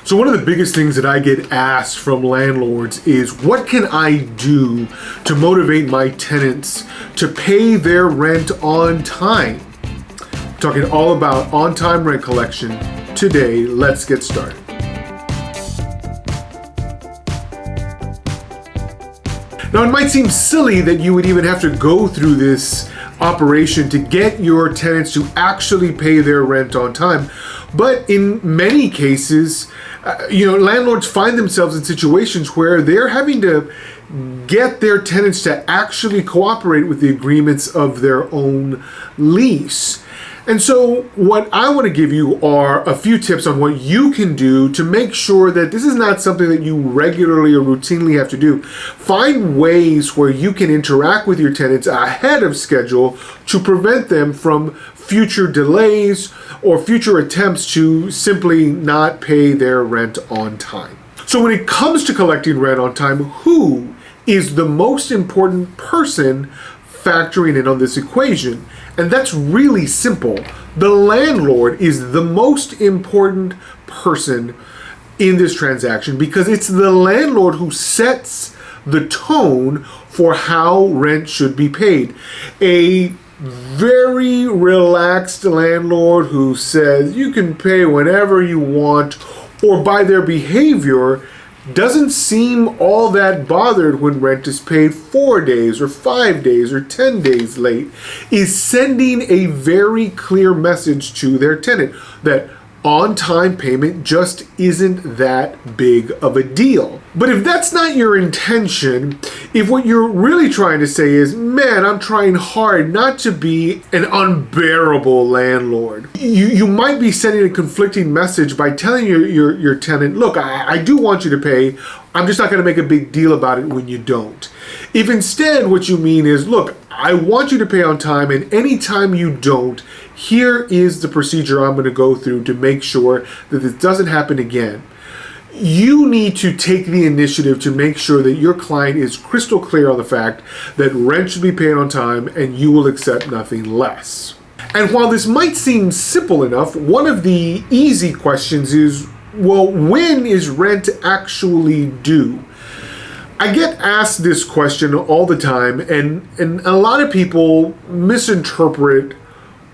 So one of the biggest things that I get asked from landlords is, what can I do to motivate my tenants to pay their rent on time? We're talking all about on-time rent collection today. Let's get started. Now, it might seem silly that you would even have to go through this operation to get your tenants to actually pay their rent on time. But in many cases, landlords find themselves in situations where they're having to get their tenants to actually cooperate with the agreements of their own lease. And so what I want to give you are a few tips on what you can do to make sure that this is not something that you regularly or routinely have to do. Find ways where you can interact with your tenants ahead of schedule to prevent them from future delays or future attempts to simply not pay their rent on time. So when it comes to collecting rent on time, who is the most important person factoring in on this equation? And that's really simple. The landlord is the most important person in this transaction because it's the landlord who sets the tone for how rent should be paid. A very relaxed landlord who says you can pay whenever you want, or by their behavior doesn't seem all that bothered when rent is paid 4 days or 5 days or 10 days late, is sending a very clear message to their tenant that on-time payment just isn't that big of a deal. But if that's not your intention, if what you're really trying to say is, man, I'm trying hard not to be an unbearable landlord, you might be sending a conflicting message by telling your tenant, look, I do want you to pay, I'm just not going to make a big deal about it when you don't. If instead what you mean is, look, I want you to pay on time, and anytime you don't, here is the procedure I'm going to go through to make sure that this doesn't happen again. You need to take the initiative to make sure that your client is crystal clear on the fact that rent should be paid on time and you will accept nothing less. And while this might seem simple enough, one of the easy questions is, well, when is rent actually due? I get asked this question all the time, and a lot of people misinterpret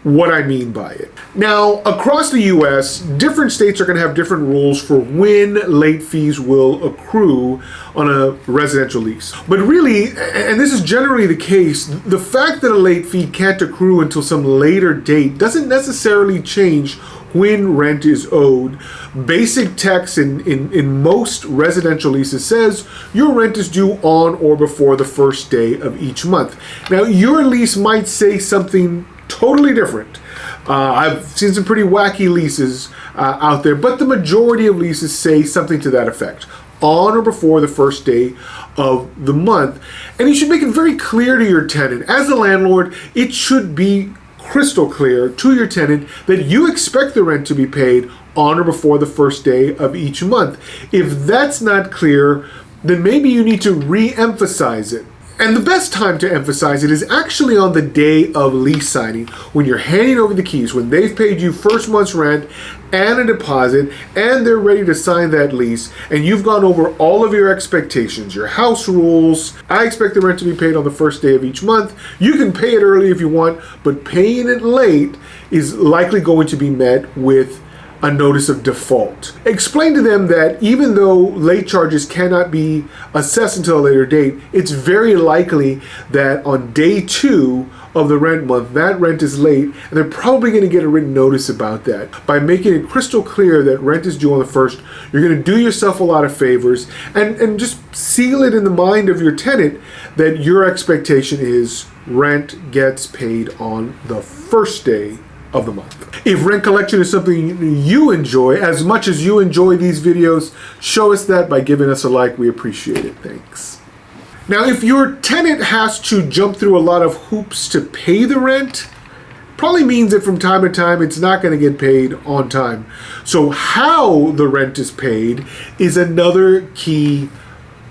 what I mean by it. Now, across the US, different states are going to have different rules for when late fees will accrue on a residential lease. But really, and this is generally the case, the fact that a late fee can't accrue until some later date doesn't necessarily change when rent is owed. Basic text in most residential leases says your rent is due on or before the first day of each month. Now, your lease might say something totally different. I've seen some pretty wacky leases out there, but the majority of leases say something to that effect, on or before the first day of the month. And you should make it very clear to your tenant. As a landlord, it should be crystal clear to your tenant that you expect the rent to be paid on or before the first day of each month. If that's not clear, then maybe you need to re-emphasize it. And the best time to emphasize it is actually on the day of lease signing, when you're handing over the keys, when they've paid you first month's rent and a deposit, and they're ready to sign that lease, and you've gone over all of your expectations, your house rules. I expect the rent to be paid on the first day of each month. You can pay it early if you want, but paying it late is likely going to be met with a notice of default. Explain to them that even though late charges cannot be assessed until a later date, it's very likely that on day 2 of the rent month, that rent is late, and they're probably going to get a written notice about that. By making it crystal clear that rent is due on the 1st, you're going to do yourself a lot of favors and just seal it in the mind of your tenant that your expectation is rent gets paid on the first day of the month. If rent collection is something you enjoy as much as you enjoy these videos, show us that by giving us a like. We appreciate it. Thanks. Now, if your tenant has to jump through a lot of hoops to pay the rent, probably means that from time to time it's not going to get paid on time. So how the rent is paid is another key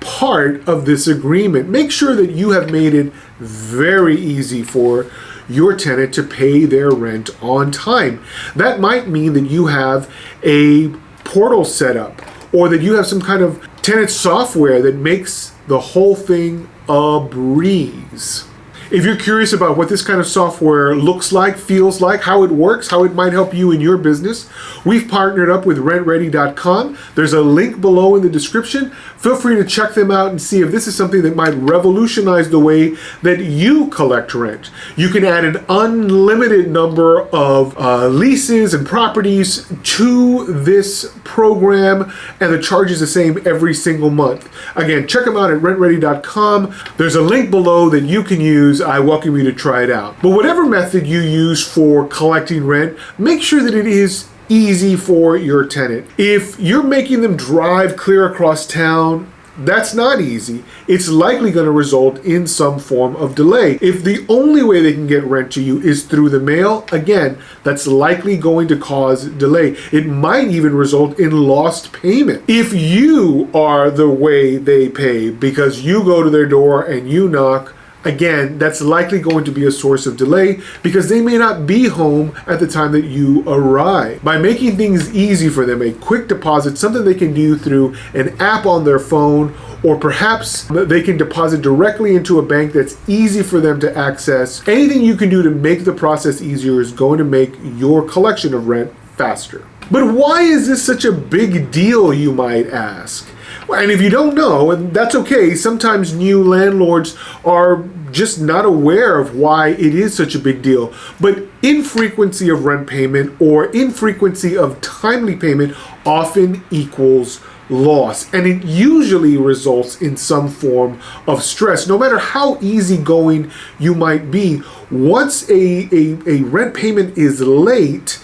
part of this agreement. Make sure that you have made it very easy for your tenant to pay their rent on time. That might mean that you have a portal set up or that you have some kind of tenant software that makes the whole thing a breeze. If you're curious about what this kind of software looks like, feels like, how it works, how it might help you in your business, we've partnered up with rentready.com. There's a link below in the description. Feel free to check them out and see if this is something that might revolutionize the way that you collect rent. You can add an unlimited number of leases and properties to this program, and the charge is the same every single month. Again, check them out at rentready.com. There's a link below that you can use. I welcome you to try it out. But whatever method you use for collecting rent, make sure that it is easy for your tenant. If you're making them drive clear across town, that's not easy. It's likely going to result in some form of delay. If the only way they can get rent to you is through the mail, again, that's likely going to cause delay. It might even result in lost payment. If you are the way they pay because you go to their door and you knock, again, that's likely going to be a source of delay because they may not be home at the time that you arrive. By making things easy for them, a quick deposit, something they can do through an app on their phone, or perhaps they can deposit directly into a bank that's easy for them to access. Anything you can do to make the process easier is going to make your collection of rent faster. But why is this such a big deal, you might ask? And if you don't know, and that's okay, sometimes new landlords are just not aware of why it is such a big deal. But infrequency of rent payment or infrequency of timely payment often equals loss, and it usually results in some form of stress. No matter how easygoing you might be, once a rent payment is late,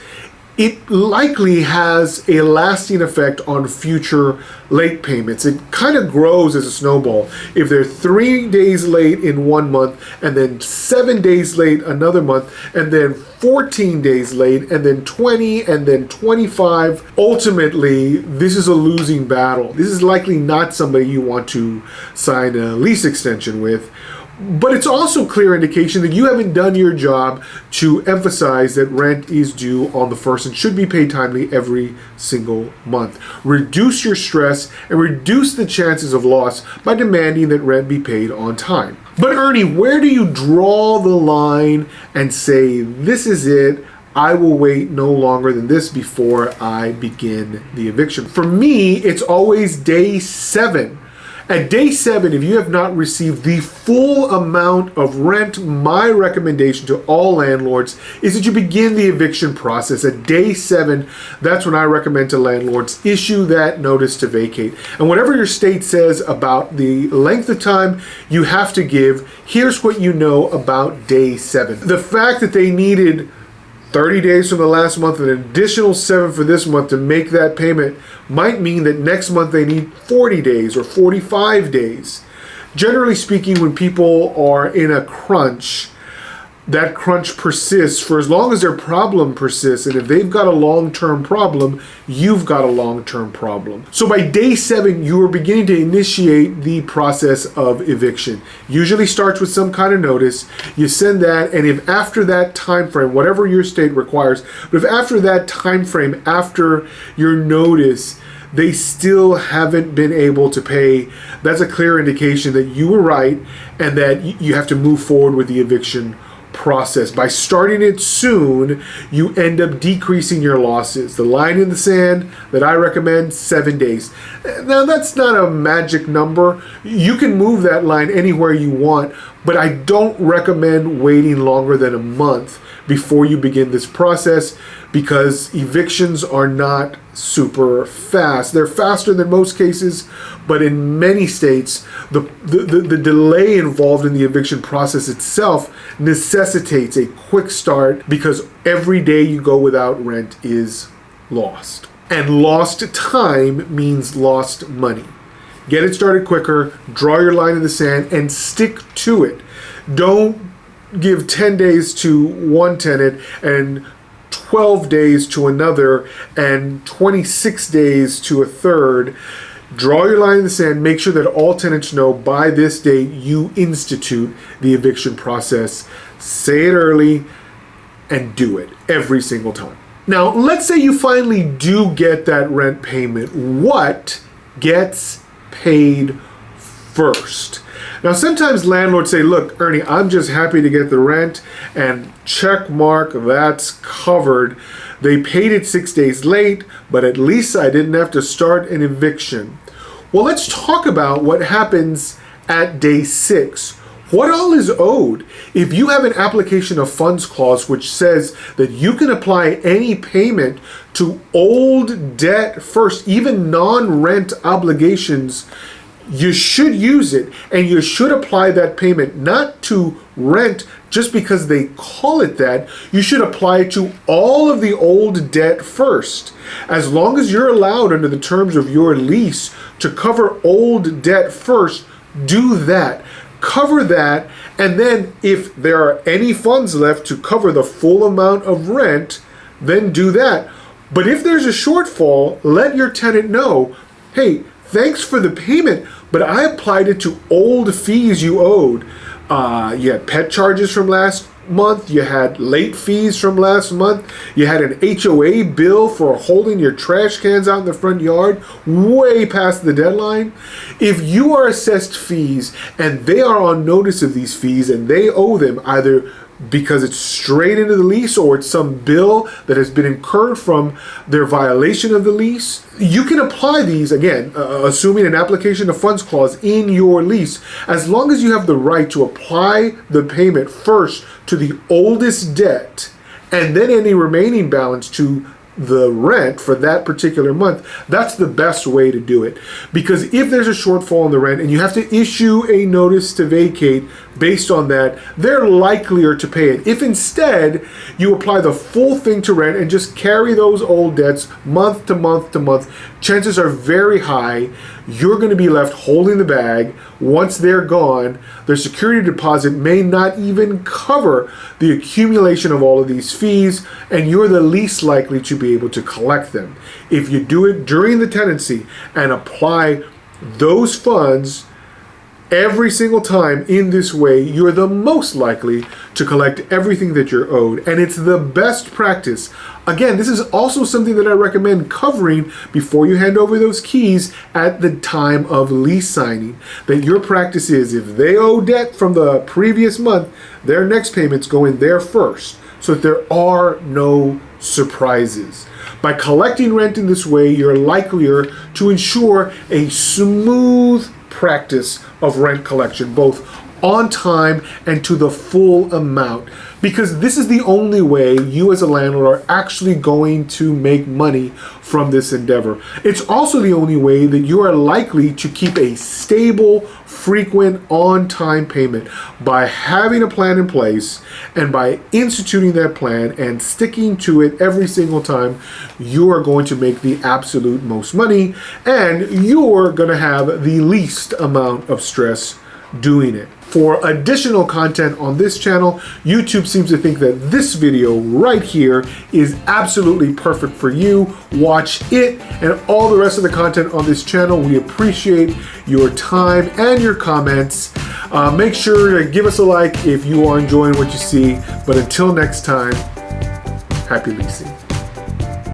it likely has a lasting effect on future late payments. It kind of grows as a snowball. If they're 3 days late in 1 month, and then 7 days late another month, and then 14 days late, and then 20, and then 25, ultimately, this is a losing battle. This is likely not somebody you want to sign a lease extension with. But it's also clear indication that you haven't done your job to emphasize that rent is due on the first and should be paid timely every single month. Reduce your stress and reduce the chances of loss by demanding that rent be paid on time. But Ernie, where do you draw the line and say, this is it, I will wait no longer than this before I begin the eviction? For me, it's always day 7. At day 7, if you have not received the full amount of rent, my recommendation to all landlords is that you begin the eviction process. At day 7, that's when I recommend to landlords issue that notice to vacate. And whatever your state says about the length of time you have to give, here's what you know about day 7. The fact that they needed 30 days from the last month, an additional 7 for this month to make that payment might mean that next month they need 40 days or 45 days. Generally speaking, when people are in a crunch, that crunch persists for as long as their problem persists. And if they've got a long-term problem, you've got a long-term problem. So by day 7, you are beginning to initiate the process of eviction. Usually starts with some kind of notice. You send that, and if after that time frame, whatever your state requires, but if after that time frame, after your notice, they still haven't been able to pay, that's a clear indication that you were right and that you have to move forward with the eviction process. By starting it soon, you end up decreasing your losses. The line in the sand that I recommend, 7 days. Now, that's not a magic number. You can move that line anywhere you want, but I don't recommend waiting longer than a month before you begin this process, because evictions are not super fast. They're faster than most cases, but in many states, the delay involved in the eviction process itself necessitates a quick start, because every day you go without rent is lost. And lost time means lost money. Get it started quicker, draw your line in the sand, and stick to it. Don't give 10 days to one tenant and 12 days to another and 26 days to a third. Draw your line in the sand. Make sure that all tenants know by this date you institute the eviction process. Say it early and do it every single time. Now, let's say you finally do get that rent payment. What gets paid first. Now, sometimes landlords say, look, Ernie, I'm just happy to get the rent, and check mark, that's covered. They paid it 6 days late, but at least I didn't have to start an eviction. Well, let's talk about what happens at day 6. What all is owed? If you have an application of funds clause which says that you can apply any payment to old debt first, even non-rent obligations, you should use it, and you should apply that payment not to rent just because they call it that. You should apply it to all of the old debt first. As long as you're allowed under the terms of your lease to cover old debt first, do that. Cover that, and then if there are any funds left to cover the full amount of rent, then do that. But if there's a shortfall, let your tenant know, hey, thanks for the payment, but I applied it to old fees you owed. You had pet charges from last month, you had late fees from last month, you had an HOA bill for holding your trash cans out in the front yard way past the deadline. If you are assessed fees and they are on notice of these fees and they owe them either because it's straight into the lease or it's some bill that has been incurred from their violation of the lease, you can apply these, again, assuming an application of funds clause in your lease, as long as you have the right to apply the payment first to the oldest debt and then any remaining balance to the rent for that particular month. That's the best way to do it, because if there's a shortfall in the rent and you have to issue a notice to vacate based on that, they're likelier to pay it. If instead you apply the full thing to rent and just carry those old debts month to month to month, chances are very high you're going to be left holding the bag. Once they're gone, their security deposit may not even cover the accumulation of all of these fees, and you're the least likely to be able to collect them. If you do it during the tenancy and apply those funds every single time in this way, you're the most likely to collect everything that you're owed, and it's the best practice. Again, this is also something that I recommend covering before you hand over those keys at the time of lease signing. That your practice is, if they owe debt from the previous month, their next payments go in there first, so that there are no surprises. By collecting rent in this way, you're likelier to ensure a smooth practice of rent collection, both on time and to the full amount, because this is the only way you as a landlord are actually going to make money from this endeavor. It's also the only way that you are likely to keep a stable, frequent, on-time payment. By having a plan in place and by instituting that plan and sticking to it every single time, you are going to make the absolute most money, and you're going to have the least amount of stress doing it. For additional content on this channel, YouTube seems to think that this video right here is absolutely perfect for you. Watch it and all the rest of the content on this channel. We appreciate your time and your comments. Make sure to give us a like if you are enjoying what you see. But until next time, happy leasing.